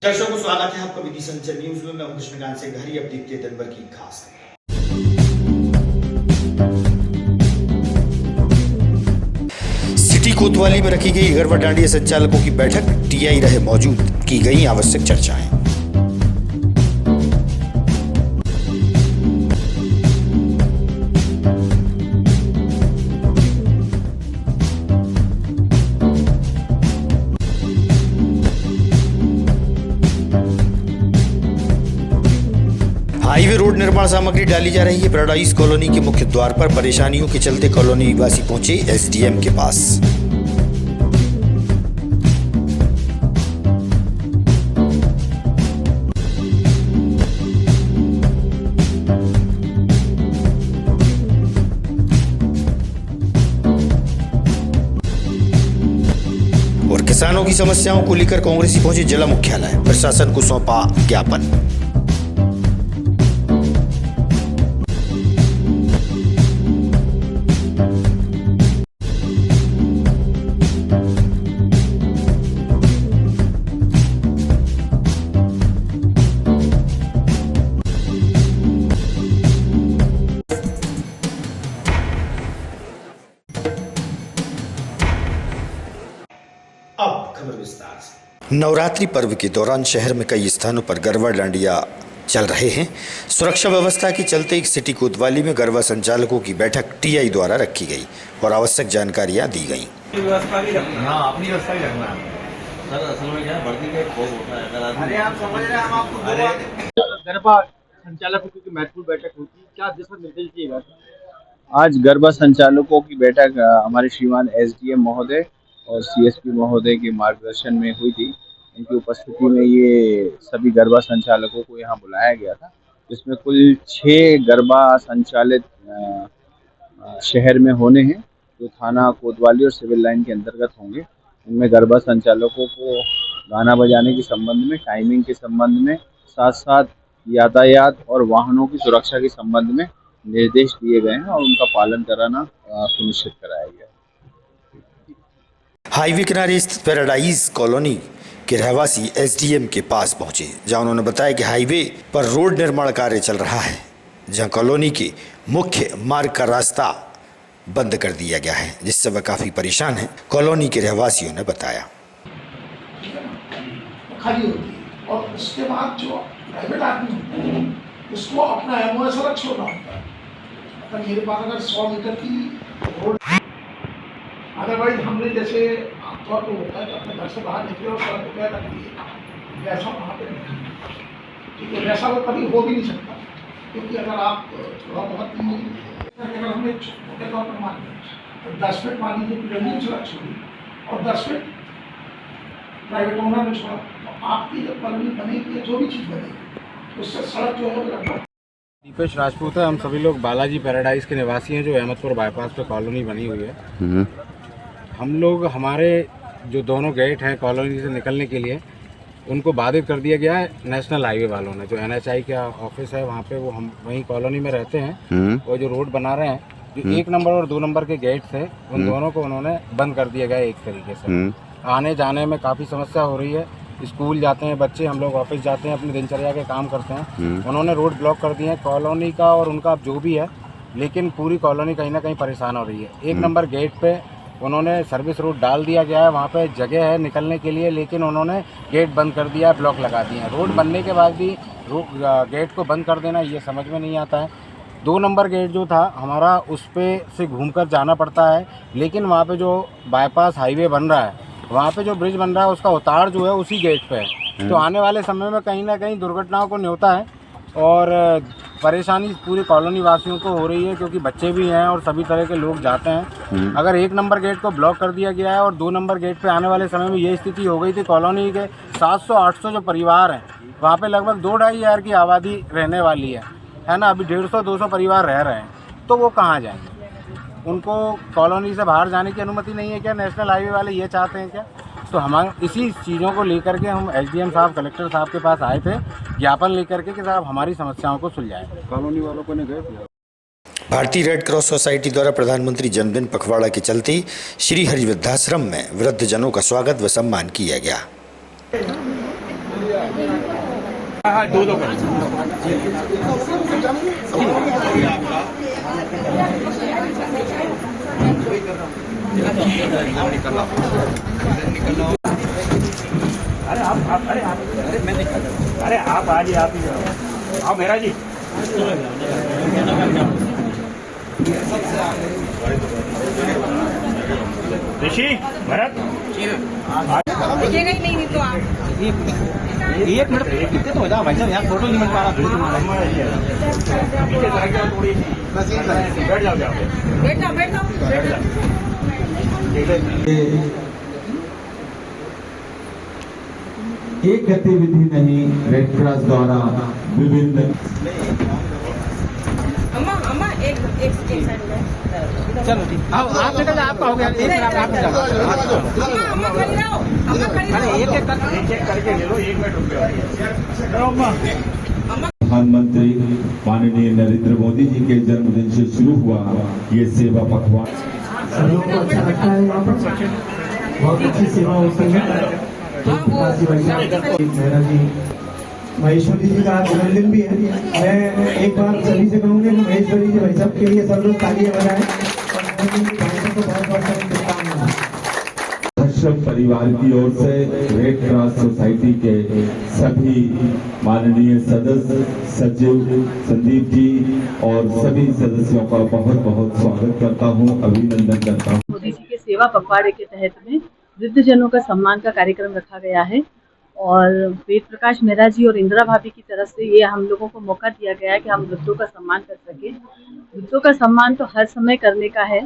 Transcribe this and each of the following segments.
दर्शकों को स्वागत है आपका विधि संचर न्यूज में। मैं हूं कृष्णकांत से घरी। अब देखते हैं दिन भर की खास सिटी कोतवाली में रखी गई गरबा डांडिया संचालकों की बैठक, टीआई रहे मौजूद, की गई आवश्यक चर्चाएं। हाईवे रोड निर्माण सामग्री डाली जा रही है। पैराडाइज कॉलोनी के मुख्य द्वार पर परेशानियों के चलते कॉलोनी निवासी पहुंचे एसडीएम के पास। और किसानों की समस्याओं को लेकर कांग्रेसी पहुंचे जिला मुख्यालय, प्रशासन को सौंपा ज्ञापन। अब खबर विस्तार से। नवरात्रि पर्व के दौरान शहर में कई स्थानों पर गरबा डांडिया चल रहे हैं। सुरक्षा व्यवस्था के चलते एक सिटी कोतवाली में गरबा संचालकों की बैठक टीआई द्वारा रखी गई और आवश्यक जानकारियां दी गई। अपनी व्यवस्था भी रखना है सर। असल में क्या है, भर्ती का भोग होता है। अरे आप समझ रहे हैं, हम आपको गरबा संचालकों की महत्वपूर्ण बैठक होती है, क्या दिशा निर्देश दिए गए? आज गरबा संचालकों की बैठक हमारे श्रीमान एसडीएम महोदय और सीएसपी महोदय के मार्गदर्शन में हुई थी। इनकी उपस्थिति में ये सभी गरबा संचालकों को यहाँ बुलाया गया था, जिसमें कुल 6 गरबा संचालित शहर में होने हैं, जो थाना कोतवाली और सिविल लाइन के अंतर्गत होंगे। इनमें गरबा संचालकों को गाना बजाने के संबंध में, टाइमिंग के संबंध में, साथ साथ यातायात और वाहनों की सुरक्षा के संबंध में निर्देश दिए गए हैं और उनका पालन कराना सुनिश्चित कराया गया। हाईवे किनारे स्थित पैराडाइज कॉलोनी के रहवासी एसडीएम के पास पहुंचे, जहां उन्होंने बताया कि हाईवे पर रोड निर्माण कार्य चल रहा है, जहां कॉलोनी के मुख्य मार्ग का रास्ता बंद कर दिया गया है, जिससे वह काफी परेशान है। कॉलोनी के रहवासियों ने बताया। खाली होती है और उसके बाद जो प्राइवेट आदमी होता है उसको अपना एमओएस अलग छोड़ना होता है। अगर मेरे पास अगर 100 मीटर की रोड, अदरवाइज हमने जैसे आमतौर पर होता है कि अपने घर से बाहर निकले और सड़क पे पैर रख दिए, वैसा वहाँ पे नहीं, ठीक है। वैसा वो कभी हो भी नहीं सकता, क्योंकि अगर आप थोड़ा बहुत अगर हमने छोटे तौर पर मान लिया 10 फीट मान लीजिए प्रीमियम सड़क छोड़ी और 10 फीट प्राइवेट ओनर ने छोड़ा, तो आपकी जब कॉलोनी बनेगी, जो भी चीज़ बनेगी, उससे सड़क जो है लगभग। दीपेश राजपूत है। हम सभी लोग बालाजी पैराडाइज के निवासी हैं, जो अहमदपुर बाईपास पे कॉलोनी बनी हुई है। हम लोग, हमारे जो दोनों गेट हैं कॉलोनी से निकलने के लिए, उनको बाधित कर दिया गया है नेशनल हाईवे वालों ने। जो एनएचआई का ऑफिस है वहाँ पे, वो हम वहीं कॉलोनी में रहते हैं। वो जो रोड बना रहे हैं, जो 1 नंबर और 2 नंबर के गेट थे, उन दोनों को उन्होंने बंद कर दिया गया है। एक तरीके से आने जाने में काफ़ी समस्या हो रही है। स्कूल जाते हैं बच्चे, हम लोग ऑफिस जाते हैं, अपनी दिनचर्या के काम करते हैं। उन्होंने रोड ब्लॉक कर दिए हैं कॉलोनी का और उनका जो भी है, लेकिन पूरी कॉलोनी कहीं ना कहीं परेशान हो रही है। 1 नंबर गेट पे उन्होंने सर्विस रोड डाल दिया गया है, वहाँ पे जगह है निकलने के लिए, लेकिन उन्होंने गेट बंद कर दिया है, ब्लॉक लगा दिए हैं। रोड बनने के बाद भी गेट को बंद कर देना, ये समझ में नहीं आता है। 2 नंबर गेट जो था हमारा, उस पे से घूमकर जाना पड़ता है, लेकिन वहाँ पे जो बाईपास हाईवे बन रहा है, वहाँ पे जो ब्रिज बन रहा है, उसका उतार जो है उसी गेट पे है। तो आने वाले समय में कहीं ना कहीं दुर्घटनाओं को न्योता है और परेशानी पूरी कॉलोनी वासियों को हो रही है, क्योंकि बच्चे भी हैं और सभी तरह के लोग जाते हैं। अगर 1 नंबर गेट को ब्लॉक कर दिया गया है और 2 नंबर गेट पे आने वाले समय में ये स्थिति हो गई थी, कॉलोनी के 700-800 जो परिवार हैं, वहाँ पे लगभग 2-2.5 हज़ार की आबादी रहने वाली है ना। अभी 150-200 परिवार रह रहे हैं, तो वो कहाँ जाएंगे? उनको कॉलोनी से बाहर जाने की अनुमति नहीं है क्या? नेशनल हाईवे वाले ये चाहते हैं क्या? तो हमारे इसी चीज़ों को लेकर के हम एसडीएम साहब, कलेक्टर साहब के पास आए थे, ज्ञापन लेकर के कि साहब हमारी समस्याओं को सुलझाएं। कॉलोनी वालों को नहीं गए। भारतीय रेड क्रॉस सोसाइटी द्वारा प्रधानमंत्री जन्मदिन पखवाड़ा के चलते श्री हरि वृद्धाश्रम में वृद्धजनों का स्वागत व सम्मान किया गया। हाँ, दो कर अरे आप आज आप ही आओ मेरा जी। ऋषि भरत दिखेगा ही नहीं तो आप एक मिनट कितने तो हो जाओ भाई साहब, यहाँ फोटो नहीं मिल पा रहा। बैठ जाओ बैठ जाओ। एक गतिविधि नहीं, रेड क्रॉस द्वारा विभिन्न अम्मा एक साइड में चलो ठीक। आप निकल जाओ, आपका हो गया। अम्मा खड़ी रहो। एक करके ले लो, 1 मिनट रुक जाओ। प्रधानमंत्री माननीय नरेंद्र मोदी जी के जन्मदिन से शुरू हुआ ये सेवा पखवाड़ा। सभी को अच्छा लगता है यहाँ पर, बहुत अच्छी सेवा होती है। मेहरा जी महेश्वरी जी का जन्मदिन भी है। मैं एक बार सभी से कहूँगी महेश्वरी जी भाई साहब के लिए सब लोग तालियां बजाएं। कश्यप परिवार की ओर से रेड क्रॉस सोसाइटी के सभी माननीय सदस्य, सचिव संदीप जी और सभी सदस्यों का बहुत बहुत स्वागत करता हूं, अभिनंदन करता हूं। मोदी जी के सेवा पखवाड़े के तहत में वृद्धजनों का सम्मान का कार्यक्रम रखा गया है और वेद प्रकाश मेहरा जी और इंदिरा भाभी की तरफ से ये हम लोगों को मौका दिया गया है कि हम वृद्धों का सम्मान कर सकें। वृद्धों का सम्मान तो हर समय करने का है,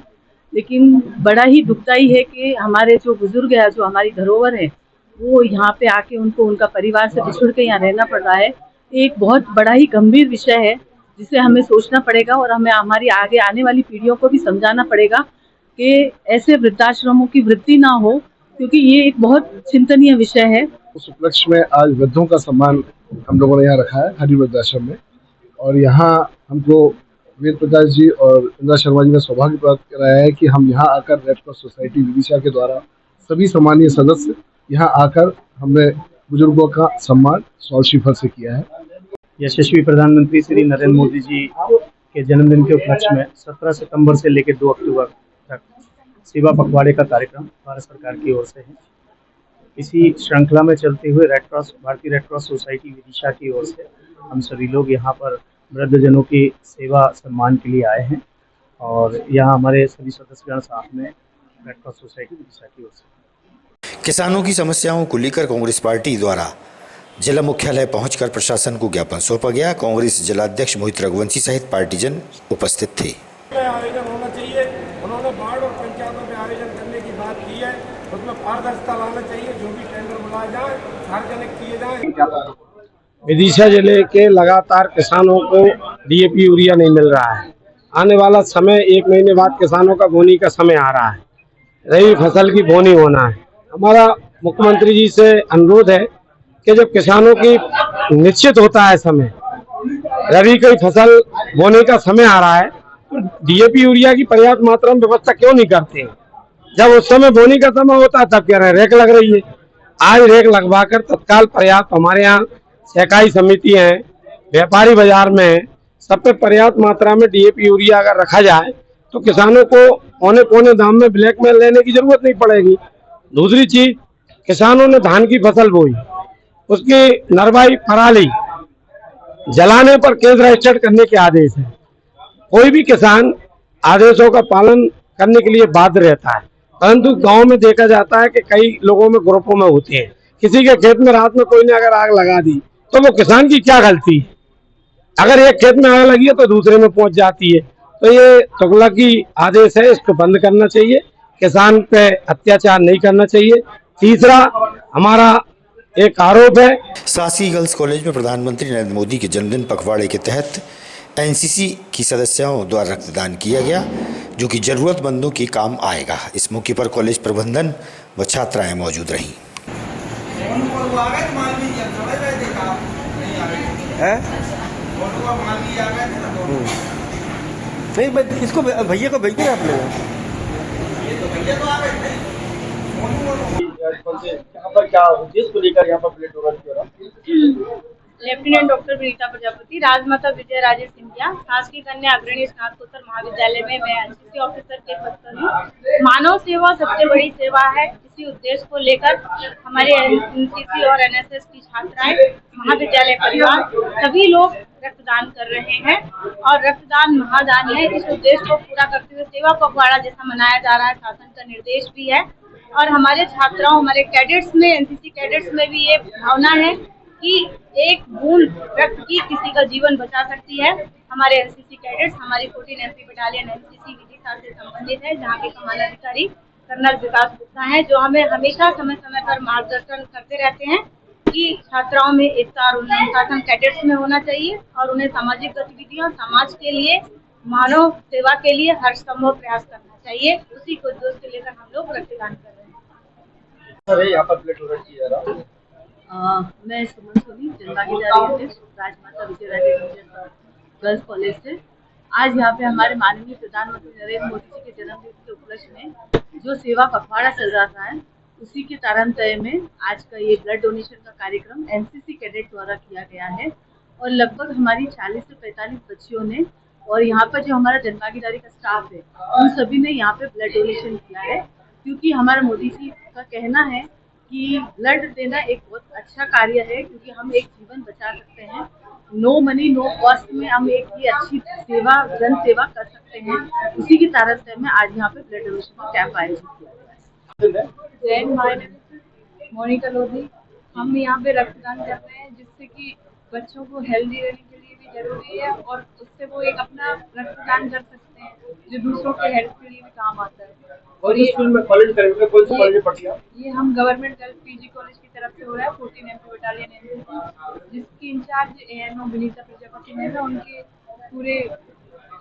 लेकिन बड़ा ही दुखदाई है कि हमारे जो बुजुर्ग है, जो हमारी धरोहर है, वो यहाँ पे आके उनको उनका परिवार से बिछुड़ के यहाँ रहना पड़ रहा है। एक बहुत बड़ा ही गंभीर विषय है जिसे हमें सोचना पड़ेगा और हमें हमारी आगे आने वाली पीढ़ियों को भी समझाना पड़ेगा कि ऐसे वृद्धाश्रमों की वृद्धि ना हो, क्योंकि ये एक बहुत चिंतनीय विषय है। उस उपलक्ष्य में आज वृद्धों का सम्मान हम लोगों ने यहाँ रखा है हरि वृद्धाश्रम में, और यहाँ हमको वेद प्रकाश जी और इंदिरा शर्मा जी ने सौभाग्य प्राप्त कराया है कि हम यहाँ आकर रेड क्रॉस सोसाइटी विदिशा के द्वारा सभी सम्मानीय सदस्य यहाँ आकर हमने बुजुर्गों का सम्मान सॉल श्रीफल से किया है। यशस्वी प्रधानमंत्री श्री नरेंद्र मोदी जी के जन्मदिन के उपलक्ष्य में 17 सितंबर से लेकर 2 अक्टूबर तक सेवा पखवाड़े का कार्यक्रम भारत सरकार की ओर से है। इसी श्रृंखला में चलते हुए भारतीय रेड क्रॉस सोसाइटी विदिशा की ओर से हम सभी लोग यहाँ पर वृद्धजनों की सेवा सम्मान के लिए आए हैं और यहाँ हमारे सभी सदस्यगण साथ में रेड क्रॉस सोसाइटी विदिशा की ओर से। किसानों की समस्याओं को लेकर कांग्रेस पार्टी द्वारा जिला मुख्यालय पहुंचकर प्रशासन को ज्ञापन सौंपा गया। कांग्रेस जिलाध्यक्ष मोहित रघुवंशी सहित पार्टीजन उपस्थित थे। आयोजन होना चाहिए, उन्होंने वार्ड और पंचायतों में आयोजन करने की बात की है, उसमें पारदर्शिता लाना चाहिए, जो भी टेंडर बुलाए जाए सार्वजनिक किए जाए। विदिशा जिले के लगातार किसानों को डीएपी यूरिया नहीं मिल रहा है। आने वाला समय 1 महीने बाद किसानों का बोनी का समय आ रहा है, रबी फसल की बोनी होना है। हमारा मुख्यमंत्री जी से अनुरोध है कि जब किसानों की निश्चित होता है समय, रबी की फसल बोने का समय आ रहा है, तो डीएपी यूरिया की पर्याप्त मात्रा में व्यवस्था क्यों नहीं करते हैं? जब उस समय बोनी का समय होता है तब कह रहे हैं रेक लग रही है। आज रेक लगवाकर तत्काल पर्याप्त, हमारे यहाँ सहकारी समिति है, व्यापारी बाजार में है, सब पे पर्याप्त मात्रा में डीएपी यूरिया अगर रखा जाए तो किसानों को औने पौने दाम में ब्लैक में लेने की जरूरत नहीं पड़ेगी। दूसरी चीज, किसानों ने धान की फसल बोई, उसकी नरवाई पराली जलाने पर केंद्र रजिस्टर्ड करने के आदेश है। कोई भी किसान आदेशों का पालन करने के लिए बाध्य रहता है, परंतु गांव में देखा जाता है कि कई लोगों में ग्रुपों में होते हैं। किसी के खेत में रात में कोई ने अगर आग लगा दी तो वो किसान की क्या गलती? अगर एक खेत में आग लगी है तो दूसरे में पहुंच जाती है। तो ये तुगलकी आदेश है, इसको बंद करना चाहिए, किसान पे अत्याचार नहीं करना चाहिए। तीसरा हमारा एक आरोप है, सासी गर्ल्स कॉलेज में प्रधानमंत्री नरेंद्र मोदी के जन्मदिन पखवाड़े के तहत एनसीसी की सदस्यों द्वारा रक्तदान किया गया, जो कि जरूरतमंदों के काम आएगा। इस मौके पर कॉलेज प्रबंधन व छात्राएं मौजूद रहीं। नहीं, इसको भैया को भेज दिया आप लोग। यहाँ पर क्या उद्देश्य को लेकर यहाँ पर flight lieutenant doctor Vinita Prajapati, Rajmata Vijaya Raje Scindia, शासकीय कन्या अग्रणी स्नातकोत्तर महाविद्यालय में मैं एनसीसी ऑफिसर के पद पर हूँ। मानव सेवा सबसे बड़ी सेवा है। इसी उद्देश्य को लेकर हमारे एनसीसी और एनएसएस की छात्राएं, महाविद्यालय परिवार सभी लोग रक्तदान कर रहे हैं और रक्तदान महादान है। इस उद्देश्य को पूरा करते हुए सेवा पखवाड़ा जैसा मनाया जा रहा है, शासन का निर्देश भी है और हमारे छात्राओं, हमारे कैडेट्स में, एनसीसी कैडेट्स में भी ये भावना है कि एक बूंद रक्त की किसी का जीवन बचा सकती है। हमारे एनसीसी कैडेट्स, हमारी 14 एमपी बटालियन एनसीसी विदिशा से संबंधित है, जहाँ के कमांडाधिकारी कर्नल विकास गुप्ता है, जो हमें हमेशा समय समय पर मार्गदर्शन करते रहते हैं कि छात्राओं में एकता और अनुशासन कैडेट्स में होना चाहिए और उन्हें सामाजिक गतिविधियों, समाज के लिए, मानव सेवा के लिए हर संभव प्रयास करना चाहिए। उसी को जोश से लेकर हम लोग रक्तदान कर रहे हैं। सर यहाँ पर प्लेट ऑर्डर किया जा रहा है। मैं सुमन सोनी, जनभागीदारी राजमाता विजय राजे सिंधिया गर्ल्स कॉलेज से। आज यहाँ पे हमारे माननीय प्रधानमंत्री नरेंद्र मोदी जी के जन्मदिन के उपलक्ष्य में जो सेवा पखवाड़ा चल रहा है, उसी के तारतम्य में आज का ये ब्लड डोनेशन का कार्यक्रम एनसीसी कैडेट द्वारा किया गया है और लगभग हमारी 40 से 45 बच्चियों ने और यहाँ पर जो हमारा जनभागीदारी का स्टाफ है, उन सभी ने यहाँ पे ब्लड डोनेशन किया है, क्योंकि हमारा मोदी जी का कहना है कि ब्लड देना एक बहुत अच्छा कार्य है, क्योंकि हम एक जीवन बचा सकते हैं। नो मनी नो कॉस्ट में हम एक ही अच्छी सेवा, जन सेवा कर सकते हैं। उसी की तारतम्य में आज यहाँ पे ब्लड डोनेशन का कैंप आयोजित किया गया है। जैन माय मोनिका लोधी, हम यहाँ पे रक्तदान कर रहे हैं जिससे कि बच्चों को हेल्दी रहने के लिए भी जरूरी है और उससे वो एक अपना रक्तदान कर सकते हैं जो दूसरों के हेल्थ के लिए भी काम आता है। और ये स्कूल में कॉलेज करेंगे, कौन सी कॉलेज पढ़ती है? ये हम गवर्नमेंट गर्ल्स पीजी कॉलेज की तरफ से हो रहा है, 14 एमपी बटालियन एनसीसी, जिसकी इंचार्ज एएनओ विनीता प्रजापति है।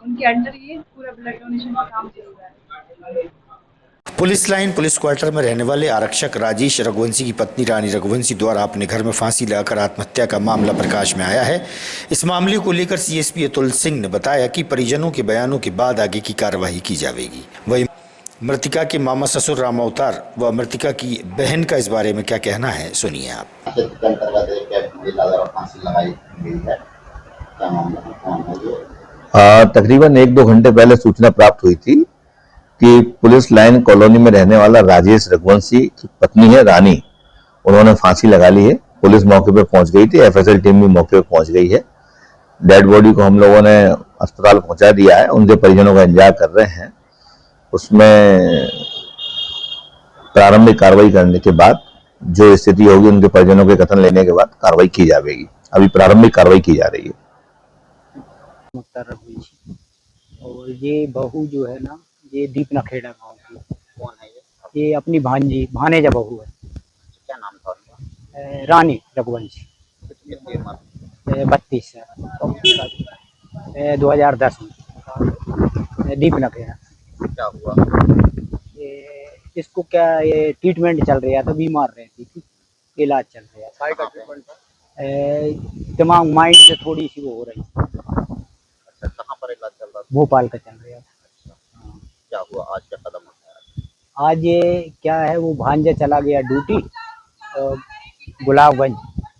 उनके अंडर ये पूरा ब्लड डोनेशन का काम चल रहा है। पुलिस लाइन पुलिस क्वार्टर में रहने वाले आरक्षक राजेश रघुवंशी की पत्नी रानी रघुवंशी द्वारा अपने घर में फांसी लगाकर आत्महत्या का मामला प्रकाश में आया है। इस मामले को लेकर सीएसपी अतुल सिंह ने बताया कि परिजनों के बयानों के बाद आगे की कार्रवाई की जाएगी। वही मृतिका के मामा ससुर राम अवतार व मृतिका की बहन का इस बारे में क्या कहना है, सुनिए आप। तकरीबन 1-2 घंटे पहले सूचना प्राप्त हुई थी कि पुलिस लाइन कॉलोनी में रहने वाला राजेश रघुवंशी की पत्नी है रानी, उन्होंने फांसी लगा ली है। पुलिस मौके पे पहुंच गई थी, एफएसएल टीम भी मौके पे पहुंच गई है। डेड बॉडी को हम लोगों ने अस्पताल पहुंचा दिया है, उनके परिजनों का इंतजार कर रहे हैं। उसमें प्रारंभिक कार्रवाई करने के बाद जो स्थिति होगी, उनके परिजनों के कथन लेने के बाद कार्रवाई की जाएगी। अभी प्रारंभिक कार्रवाई की जा रही है। और ये बहू जो है ना, ये दीपना खेड़ा गाँव की। कौन है ये अपनी भानेजा बहू है। क्या नाम था उनका? रानी रघुवंशी। 32 है, 2010 में दीपना खेड़ा। क्या हुआ? इसको क्या, ये ट्रीटमेंट चल रहा था, बीमार रहती थी, इलाज चल रहा था। दिमाग माइंड से थोड़ी सी वो हो रही। अच्छा, कहाँ पर इलाज चल रहा था? भोपाल का चल रहा था। क्या हुआ आज, क्या कदम उठाया? आज ये क्या है, वो भांजा चला गया ड्यूटी गुलाबगंज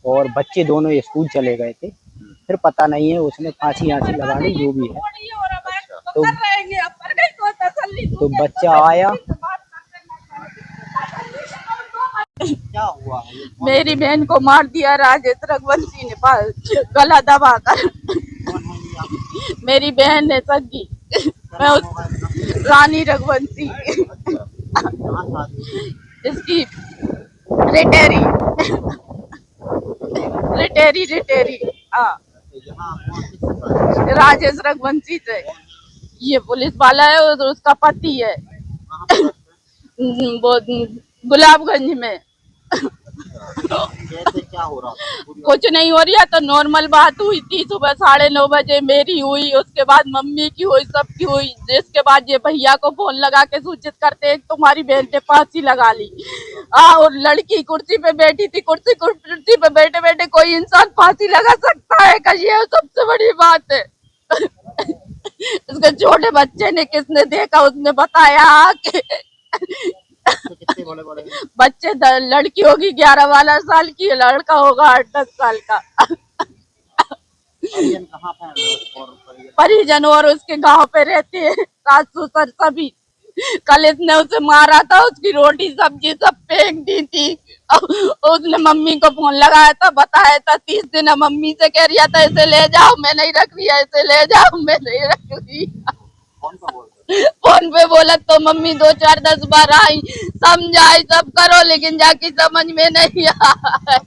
और बच्चे दोनों स्कूल चले गए थे। फिर पता नहीं है, उसने फांसी लगा ली, जो भी है। तो बच्चा आया। क्या हुआ? मेरी बहन को मार दिया राजेश रघुवंशी ने गला दबाकर। मेरी बहन है सगी, मैं उस रानी रघुवंशी इसकी रिटेरी राजेश रघुवंशी से। ये पुलिस वाला है और उसका पति है वो गुलाबगंज में। क्या हो रहा था? कुछ नहीं हो रहा, तो नॉर्मल बात हुई थी। सुबह 9:30 बजे मेरी हुई, उसके बाद मम्मी की हुई, सबकी हुई। जिसके बाद ये भैया को फोन लगा के सूचित करते हैं तुम्हारी बहन ने फांसी लगा ली। और लड़की कुर्सी पे बैठी थी, कुर्सी पे बैठे बैठे कोई इंसान फांसी लगा सकता है? ये सबसे बड़ी बात है। उसके छोटे बच्चे ने, किसने देखा, उसने बताया कि कितने बड़े बच्चे, लड़की होगी 11-12 साल की, लड़का होगा 8-10 साल का। परिजन और उसके गांव पे रहते हैं, सास ससुर सभी। कल इसने उसे मारा था, उसकी रोटी सब्जी सब फेंक दी थी। उसने मम्मी को फोन लगाया था, बताया था 30 दिन मम्मी से कह रिया था इसे ले जाओ, मैं नहीं रख रिया, इसे ले जाओ, मैं नहीं रख रिया। फोन पे बोला तो मम्मी 2 4 10 बार आई, समझाई, सब करो, लेकिन जाके समझ में नहीं आया।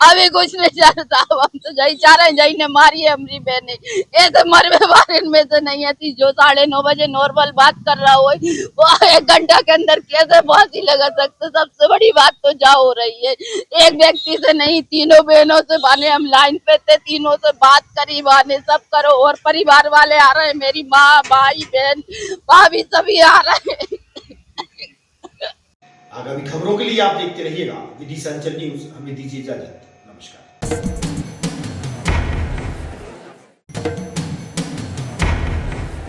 अभी कुछ नहीं चाहता, हम तो जही चाह रहे हैं, जही ने मारी है हमारी बहने, ऐसे मरवे बारे में से नहीं आती। जो 9:30 बजे नॉर्मल बात कर रहा हो वो 1 घंटा के अंदर कैसे फांसी लगा सकते। सबसे बड़ी बात तो जा हो रही है, एक व्यक्ति से नहीं, तीनों बहनों से बने, हम लाइन पे थे, तीनों से बात करी बने, सब करो, और परिवार वाले आ रहे हैं, मेरी माँ, भाई, बहन, भाभी सभी आ रहे हैं। आगामी खबरों के लिए आप देखते रहिएगा विदिशा अंचल न्यूज। हमें दीजिए इजाजत, नमस्कार।